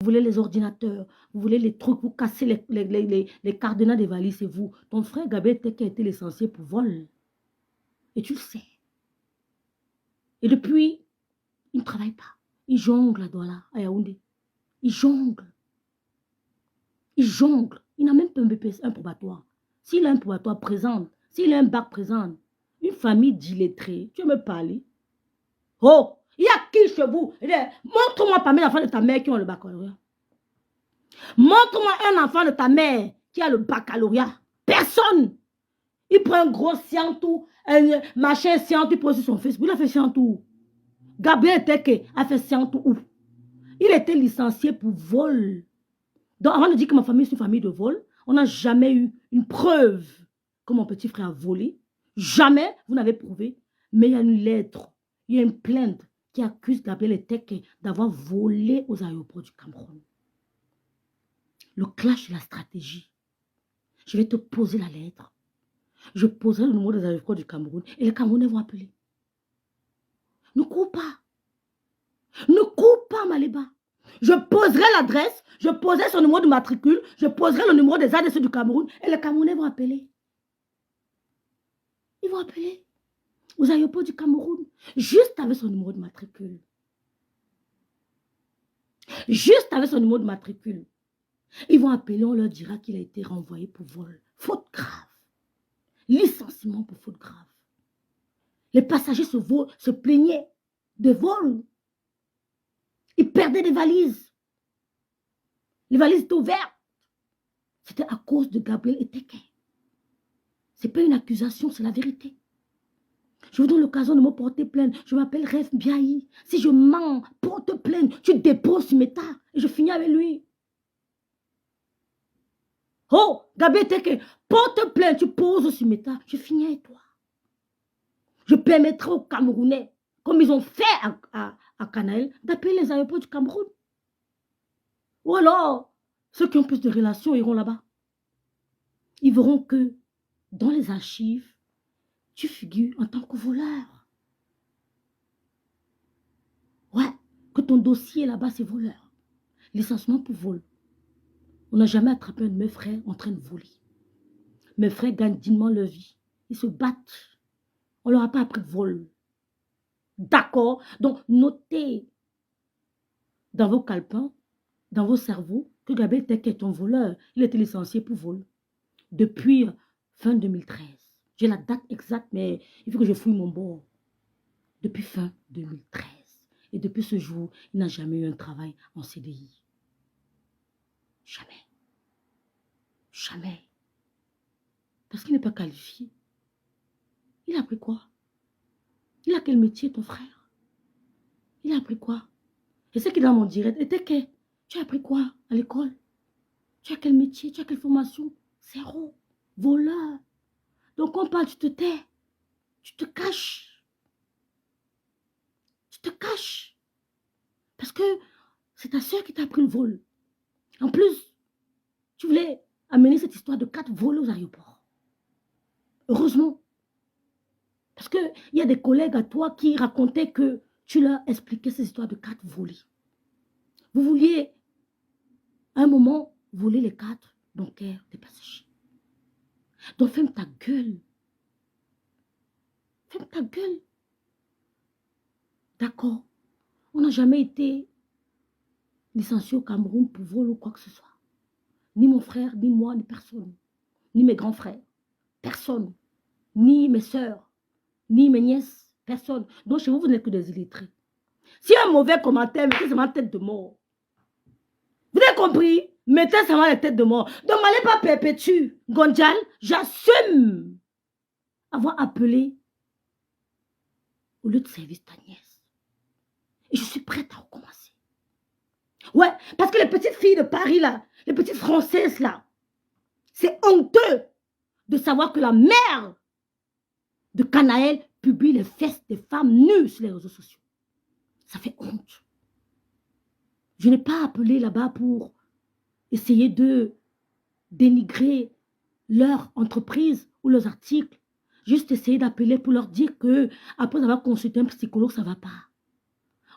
voulez les ordinateurs, vous voulez les trucs, vous cassez les cadenas des valises, c'est vous. Ton frère Gabriel Teke a été licencié pour vol. Et tu le sais. Et depuis, il ne travaille pas. Il jongle à Douala, à Yaoundé. Il jongle. Il jongle. Il n'a même pas un probatoire. S'il a un probatoire, présente. S'il a un bac, présente. Une famille d'illettrés. Tu veux me parler? Oh, il y a qui chez vous? Montre-moi parmi les enfants de ta mère qui ont le baccalauréat. Montre-moi un enfant de ta mère qui a le baccalauréat. Personne. Il prend un gros scientou, un machin scientou, il pose sur son Facebook. Il a fait scientou. Gabriel Teke a fait scientou où? Il était licencié pour vol. Donc, avant de dire que ma famille est une famille de vol, on n'a jamais eu une preuve que mon petit frère a volé. Jamais, vous n'avez prouvé. Mais il y a une lettre, il y a une plainte qui accuse Gabriel Teke d'avoir volé aux aéroports du Cameroun. Le clash de la stratégie. Je vais te poser la lettre. Je poserai le numéro des aéroports du Cameroun et les Camerounais vont appeler. Ne cours pas. Ne cours pas, Maléba. Je poserai l'adresse, je poserai son numéro de matricule, je poserai le numéro des ADC du Cameroun et les Camerounais vont appeler. Ils vont appeler aux aéroports du Cameroun, juste avec son numéro de matricule. Juste avec son numéro de matricule. Ils vont appeler, on leur dira qu'il a été renvoyé pour vol. Faute grave. Licenciement pour faute grave. Les passagers se plaignaient de vol. Ils perdaient des valises. Les valises étaient ouvertes. C'était à cause de Gabriel Teke. Ce n'est pas une accusation, c'est la vérité. Je vous donne l'occasion de me porter plainte. Je m'appelle Ref Biaï. Si je mens, porte plainte. Tu déposes sur mes tas et je finis avec lui. Oh, Gabriel Teke, porte plainte, tu poses sur mes tas. Je finis avec toi. Je permettrai aux Camerounais, comme ils ont fait à Canaël, d'appeler les aéroports du Cameroun. Ou alors, ceux qui ont plus de relations iront là-bas. Ils verront que dans les archives, tu figures en tant que voleur. Ouais, que ton dossier là-bas, c'est voleur. Licenciement pour vol. On n'a jamais attrapé un de mes frères en train de voler. Mes frères gagnent dignement leur vie. Ils se battent. On ne leur a pas appris de vol. D'accord? Donc, notez dans vos calepins, dans vos cerveaux, que Gabriel Teke est un voleur. Il a été licencié pour vol. Depuis fin 2013. J'ai la date exacte, mais il faut que je fouille mon bord. Depuis fin 2013. Et depuis ce jour, il n'a jamais eu un travail en CDI. Jamais. Jamais. Parce qu'il n'est pas qualifié. Il a appris quoi? Il a quel métier, ton frère? Il a appris quoi? Et ce qui est dans mon direct était que tu as appris quoi à l'école? Tu as quel métier? Tu as quelle formation? Zéro. Voleur. Donc on parle, tu te tais. Tu te caches. Tu te caches. Parce que c'est ta soeur qui t'a appris le vol. En plus, tu voulais amener cette histoire de 4 vols aux aéroports. Heureusement. Parce qu'il y a des collègues à toi qui racontaient que tu leur expliquais ces histoires de 4 volés. Vous vouliez, à un moment, voler les 4 bancaires des passagers. Donc ferme ta gueule. Ferme ta gueule. D'accord. On n'a jamais été licencié au Cameroun pour vol ou quoi que ce soit. Ni mon frère, ni moi, ni personne. Ni mes grands frères. Personne. Ni mes soeurs. Ni mes nièces. Personne. Donc chez vous, vous n'êtes que des illettrés. Si un mauvais commentaire, mettez seulement tête de mort. Vous avez compris? Mettez seulement la tête de mort. Donc n'allez pas perpétuer. Gondjal, j'assume avoir appelé au lieu de service ta nièce. Et je suis prête à recommencer. Ouais, parce que les petites filles de Paris là, les petites françaises là, c'est honteux de savoir que la mère de Canaël publie les fesses des femmes nues sur les réseaux sociaux. Ça fait honte. Je n'ai pas appelé là-bas pour essayer de dénigrer leur entreprise ou leurs articles. Juste essayer d'appeler pour leur dire que après avoir consulté un psychologue, ça ne va pas.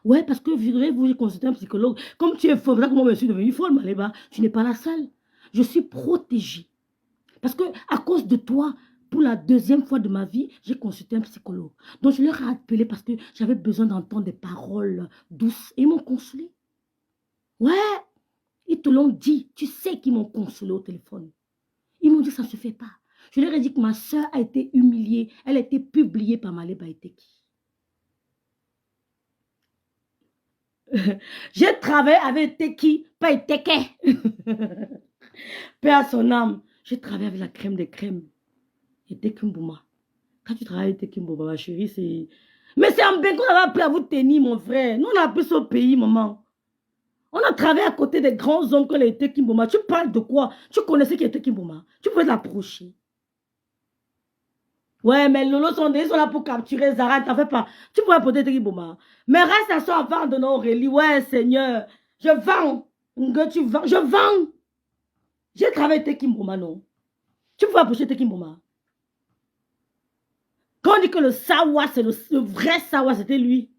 Ouais, parce que vous consulter un psychologue. Comme tu es folle, c'est moi je suis devenue folle, Maléba. Tu n'es pas la seule. Je suis protégée. Parce que à cause de toi, pour la deuxième fois de ma vie, j'ai consulté un psychologue. Donc je leur ai appelé parce que j'avais besoin d'entendre des paroles douces. Et ils m'ont consolé. Ouais, ils te l'ont dit. Tu sais qu'ils m'ont consolé au téléphone. Ils m'ont dit que ça ne se fait pas. Je leur ai dit que ma soeur a été humiliée. Elle a été publiée par Maléba Eteki. J'ai travaillé avec Teki, pas Eteke. Paix à son âme. J'ai travaillé avec la crème des crèmes. Et Tekimbouma. Quand tu travailles avec Tekimbouma, ma chérie, c'est... Mais c'est en Bengo qu'on a appris à vous tenir, mon frère. Nous, on a appris ça au pays, maman. On a travaillé à côté des grands hommes comme les Tekimbouma. Tu parles de quoi? Tu connaissais qui était Tekimbouma? Tu pouvais l'approcher. Ouais, mais Lolo sont là pour capturer Zara, t'en fais pas. Tu pourrais porter Tekimbouma. Mais reste à soi avant de nos Aurélie. Ouais, Seigneur. Je vends. Tu vends. Je vends. J'ai travaillé avec Tekimbouma, non? Tu pouvais approcher Tekimbouma. Quand on dit que le Sawa, c'est le vrai Sawa, c'était lui.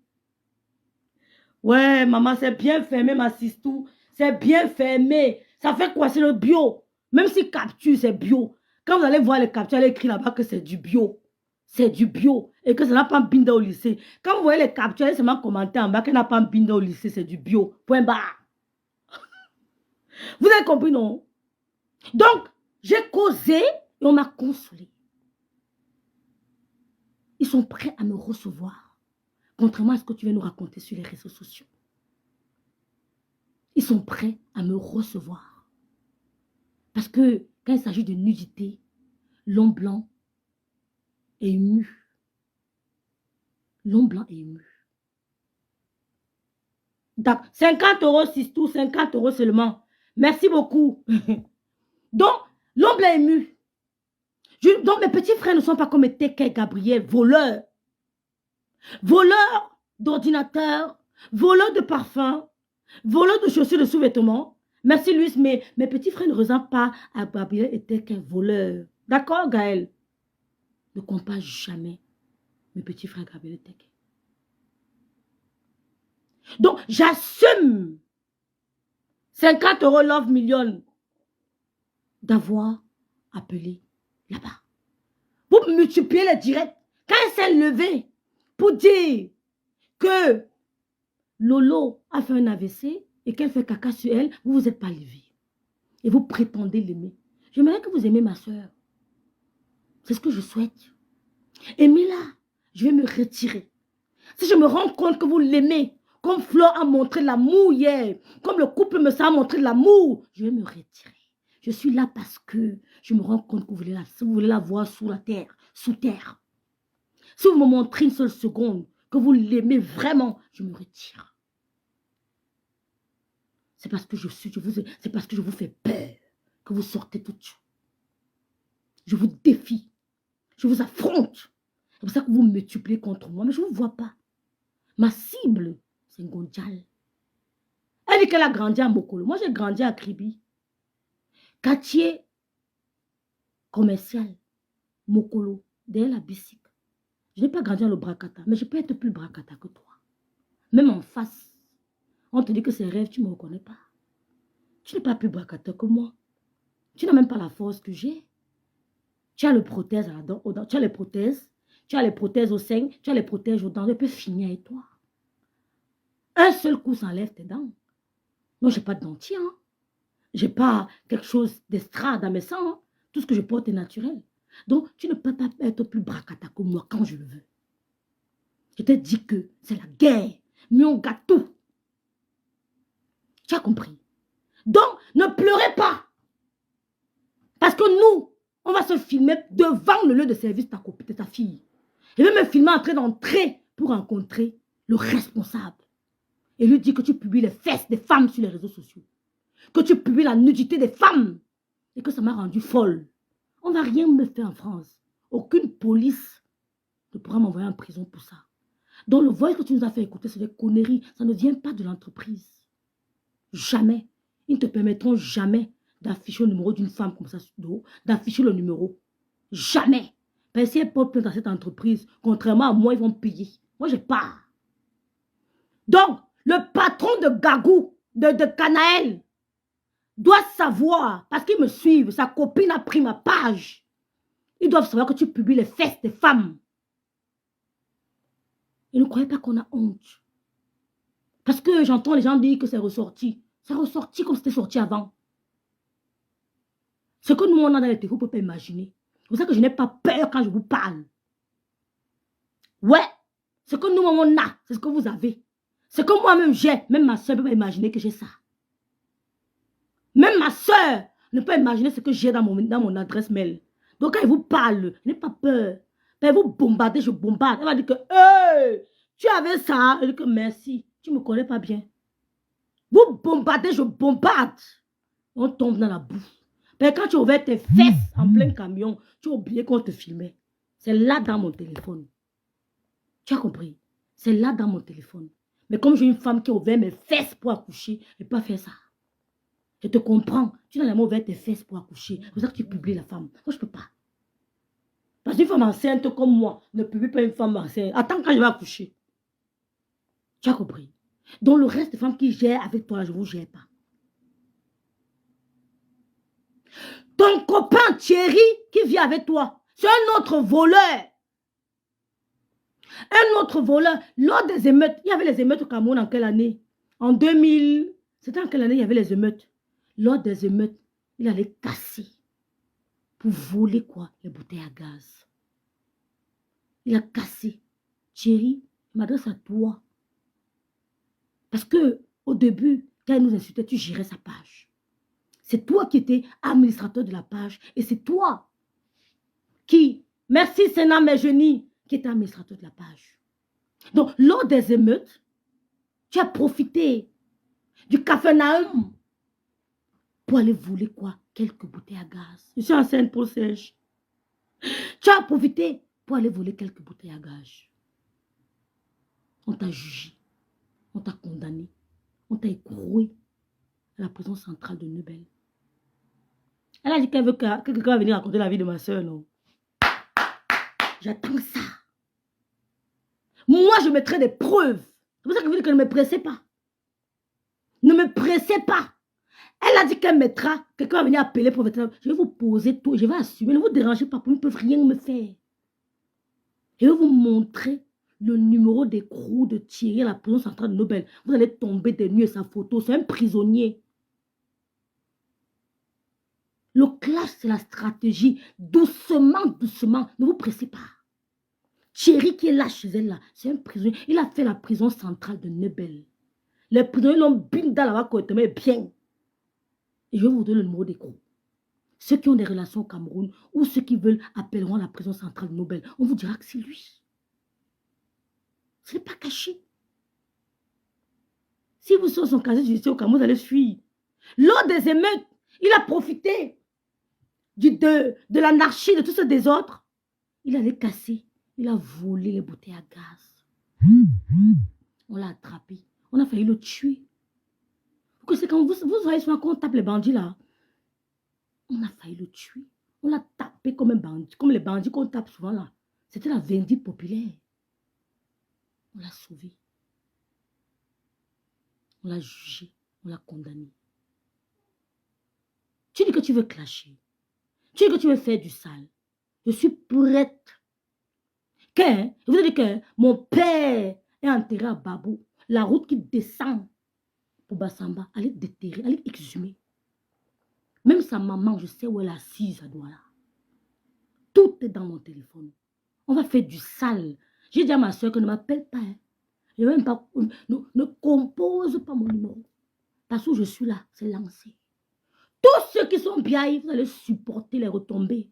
Ouais, maman, c'est bien fermé, ma sistou. C'est bien fermé. Ça fait quoi? C'est le bio. Même si capture, c'est bio. Quand vous allez voir les captures, elle écrit là-bas que c'est du bio. C'est du bio. Et que ça n'a pas un binda au lycée. Quand vous voyez les captures, elle seulement commenter en bas qu'elle n'a pas un binda au lycée, c'est du bio. Point barre. Vous avez compris, non? Donc, j'ai causé et on m'a consolé. Ils sont prêts à me recevoir. Contrairement à ce que tu viens nous raconter sur les réseaux sociaux. Ils sont prêts à me recevoir. Parce que quand il s'agit de nudité, l'homme blanc est ému. L'homme blanc est ému. 50 euros, 6 tout, 50 euros seulement. Merci beaucoup. Donc, l'homme blanc est ému. Donc, mes petits frères ne sont pas comme Teke et Gabriel, voleurs. Voleurs d'ordinateurs, voleurs de parfums, voleurs de chaussures de sous-vêtements. Merci, Luis, mais mes petits frères ne ressemblent pas à Gabriel et Teke, voleurs. D'accord, Gaël? Ne compare jamais mes petits frères Gabriel et Teke. Donc, j'assume 50 euros Love Million d'avoir appelé là-bas. Pour multiplier les directs. Quand elle s'est levée pour dire que Lolo a fait un AVC et qu'elle fait caca sur elle, vous vous êtes pas levé. Et vous prétendez l'aimer. J'aimerais que vous aimez ma soeur. C'est ce que je souhaite. Aimez-la. Je vais me retirer. Si je me rends compte que vous l'aimez, comme Flore a montré l'amour hier, comme le couple me a montré l'amour, je vais me retirer. Je suis là parce que je me rends compte que vous voulez la voir sous la terre, sous terre. Si vous me montrez une seule seconde que vous l'aimez vraiment, je me retire. C'est parce que c'est parce que je vous fais peur que vous sortez tout de suite. Je vous défie. Je vous affronte. C'est pour ça que vous me multipliez contre moi, mais je ne vous vois pas. Ma cible, c'est Ngondial. Elle dit qu'elle a grandi à Mokolo. Moi, j'ai grandi à Kribi. Quartier commercial, Mokolo, derrière la bicycle. Je n'ai pas grandi à le Brakata, mais je peux être plus Brakata que toi. Même en face. On te dit que c'est rêve, tu ne me reconnais pas. Tu n'es pas plus Brakata que moi. Tu n'as même pas la force que j'ai. Tu as le prothèse à la tu as les prothèses. Tu as les prothèses au sein, tu as les prothèses aux dents. Je peux finir avec toi. Un seul coup, ça enlève tes dents. Non, je n'ai pas de dentier. Hein. Je n'ai pas quelque chose d'extra dans mes sangs. Hein. Tout ce que je porte est naturel. Donc, tu ne peux pas être plus Brakata que moi quand je le veux. Je t'ai dit que c'est la guerre. Mais on gâte tout. Tu as compris? Donc, ne pleurez pas. Parce que nous, on va se filmer devant le lieu de service de ta fille. Et même me filmer en train d'entrer pour rencontrer le responsable. Et lui dire que tu publies les fesses des femmes sur les réseaux sociaux. Que tu publies la nudité des femmes. Et que ça m'a rendu folle. On ne va rien me faire en France. Aucune police ne pourra m'envoyer en prison pour ça. Donc le voice que tu nous as fait écouter, c'est des conneries. Ça ne vient pas de l'entreprise. Jamais. Ils ne te permettront jamais d'afficher le numéro d'une femme comme ça sur le dos, d'afficher le numéro. Jamais. Parce que si elle porte plainte dans cette entreprise, contrairement à moi, ils vont payer. Moi, je pars. Donc, Le patron de Gagou, de Canaël, doit savoir, parce qu'ils me suivent, sa copine a pris ma page. Ils doivent savoir que tu publies les fesses des femmes. Ils ne croyaient pas qu'on a honte. Parce que j'entends les gens dire que c'est ressorti. C'est ressorti comme c'était sorti avant. Ce que nous, on a dans les télé, vous ne pouvez pas imaginer. C'est pour ça que je n'ai pas peur quand je vous parle. Ouais, ce que nous, on a, c'est ce que vous avez. Ce que moi-même j'ai, même ma soeur ne peut pas imaginer que j'ai ça. Même ma soeur ne peut pas imaginer ce que j'ai dans mon adresse mail. Donc quand elle vous parle, n'ayez pas peur. Quand elle vous bombarde, je bombarde. Elle va dire que, hey, tu avais ça. Elle dit que merci, tu ne me connais pas bien. Vous bombardez, je bombarde. On tombe dans la boue. Mais quand tu as ouvert tes fesses en plein camion, tu as oublié qu'on te filmait. C'est là dans mon téléphone. Tu as compris? C'est là dans mon téléphone. Mais comme j'ai une femme qui a ouvert mes fesses pour accoucher, je ne peux pas faire ça. Je te comprends. Tu n'as jamais ouvert tes fesses pour accoucher. C'est pour ça que tu publies la femme. Moi, je ne peux pas. Parce qu'une femme enceinte comme moi ne publie pas une femme enceinte. Attends quand je vais accoucher. Tu as compris? Donc le reste des femmes qui gèrent avec toi, je ne vous gère pas. Ton copain Thierry qui vit avec toi, c'est un autre voleur. Un autre voleur. Lors des émeutes, il y avait les émeutes au Cameroun en quelle année? En 2000. C'était en quelle année il y avait les émeutes? Lors des émeutes, il allait casser pour voler quoi? Les bouteilles à gaz. Il a cassé. Thierry, je m'adresse à toi. Parce que au début, quand il nous insultait, tu gérais sa page. C'est toi qui étais administrateur de la page. Et c'est toi qui, merci Sénat Méjeni, qui était administrateur de la page. Donc, lors des émeutes, tu as profité du café Naum pour aller voler quoi? Quelques bouteilles à gaz. Je suis enceinte pour sèche. Tu as profité pour aller voler quelques bouteilles à gaz. On t'a jugé. On t'a condamné. On t'a écroué à la prison centrale de Neubel. Elle a dit qu'elle veut que quelqu'un va venir raconter la vie de ma soeur, non? J'attends ça. Moi, je mettrai des preuves. C'est pour ça que je vous dis que ne me pressez pas. Ne me pressez pas. Elle a dit qu'elle mettra, quelqu'un va venir appeler pour votre... Je vais vous poser tout, je vais assumer, ne vous dérangez pas, ils ne peuvent rien me faire. Je vais vous montrer le numéro d'écrou de Thierry à la prison centrale de Nobel. Vous allez tomber des nues et sa photo, c'est un prisonnier. Le clash, c'est la stratégie. Doucement, doucement, ne vous pressez pas. Thierry qui est là chez elle, là, c'est un prisonnier. Il a fait la prison centrale de Nobel. Les prisonniers l'ont bien dans la côte, mais bien. Et je vais vous donner le numéro d'écrou. Ceux qui ont des relations au Cameroun ou ceux qui veulent appelleront à la prison centrale de Nobel. On vous dira que c'est lui. Ce n'est pas caché. Si vous sortez son casier judiciaire au Cameroun, vous allez fuir. Lors des émeutes, il a profité de l'anarchie, de tout ce désordre. Il allait casser. Il a volé les bouteilles à gaz. On l'a attrapé. On a failli le tuer. C'est quand vous voyez souvent qu'on tape les bandits là. On a failli le tuer. On l'a tapé comme un bandit, comme les bandits qu'on tape souvent là. C'était la vindicte populaire. On l'a sauvé. On l'a jugé. On l'a condamné. Tu dis que tu veux clasher. Tu dis que tu veux faire du sale. Je suis prête. Je vous ai dit que mon père est enterré à Babou. La route qui descend pour Bassamba, elle est déterrée, elle est exhumée. Même sa maman, je sais où elle est assise à Douala. Tout est dans mon téléphone. On va faire du sale. J'ai dit à ma soeur que ne m'appelle pas. Hein. Je même pas, ne compose pas mon numéro. Parce que je suis là, c'est lancé. Tous ceux qui sont bien, vous allez supporter les retombées.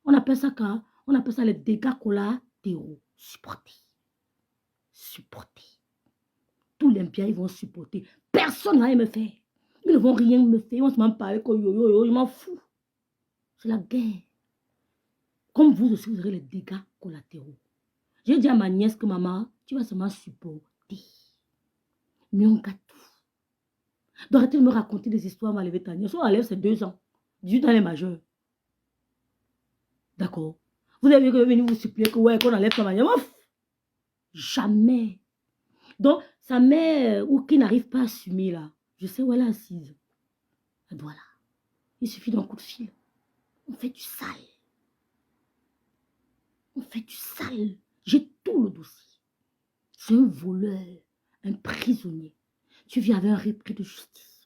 On appelle ça quoi? On appelle ça les dégâts collatéraux. Supporter. Supporter. Tous les biens, ils vont supporter. Personne ne va me faire. Ils ne vont rien me faire. Ils vont se m'en parler comme yo, je m'en fous. C'est la guerre. Comme vous aussi, vous aurez les dégâts collatéraux. J'ai dit à ma nièce que maman, tu vas seulement supporter. Mais on gâte tout. Donc arrêtez de me raconter des histoires mal élevées ta nièce. On enlève ses 2 ans. 18 ans, elle est majeure. D'accord. Vous avez venir vous supplier que ouais, qu'on enlève ta manière. Jamais. Donc, Sa mère, ou qui n'arrive pas à assumer là, je sais où elle est assise. Elle doit là. Il suffit d'un coup de fil. On fait du sale. On fait du sale. J'ai tout le dossier. C'est un voleur, un prisonnier. Tu viens avec un repris de justice.